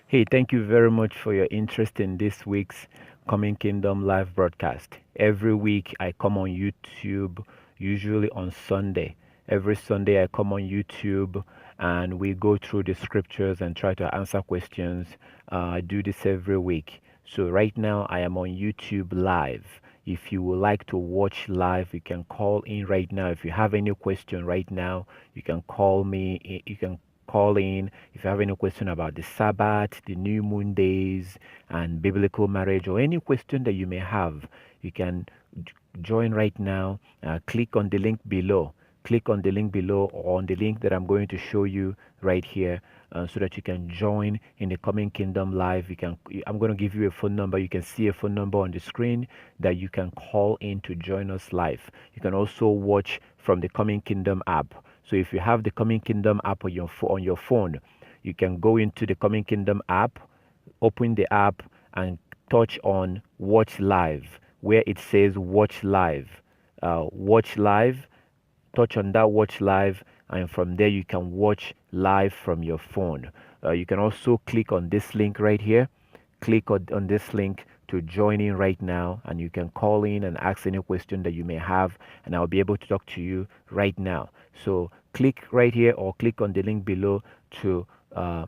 Hey, thank you very much for your interest in this week's Coming Kingdom live broadcast. Every week I come on YouTube, usually on Sunday. Every Sunday I come on YouTube and we go through the scriptures and try to answer questions. I do this every week. So right now I am on YouTube live. If you would like to watch live, you can call in right now. If you have any question right now, you can call me. You can call in if you have any question about the Sabbath, the new moon days, and biblical marriage, or any question that you may have. You can join right now. Click on the link below. Click on the link below or on the link that I'm going to show you right here, so that you can join in the Coming Kingdom live. I'm going to give you a phone number. You can see a phone number on the screen that you can call in to join us live. You can also watch from the Coming Kingdom app. So if you have the Coming Kingdom app on your phone, you can go into the Coming Kingdom app, open the app, and touch on Watch Live, where it says Watch Live. Watch Live, touch on that Watch Live, and from there you can watch live from your phone. You can also click on this link right here. Click on this link to join in right now, and you can call in and ask any question that you may have, and I'll be able to talk to you right now. So click right here or click on the link below to uh,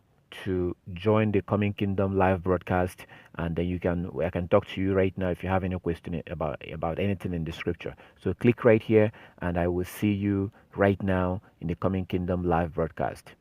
join the Coming Kingdom live broadcast, and then I can talk to you right now if you have any question about anything in the scripture. So click right here, and I will see you right now in the Coming Kingdom live broadcast.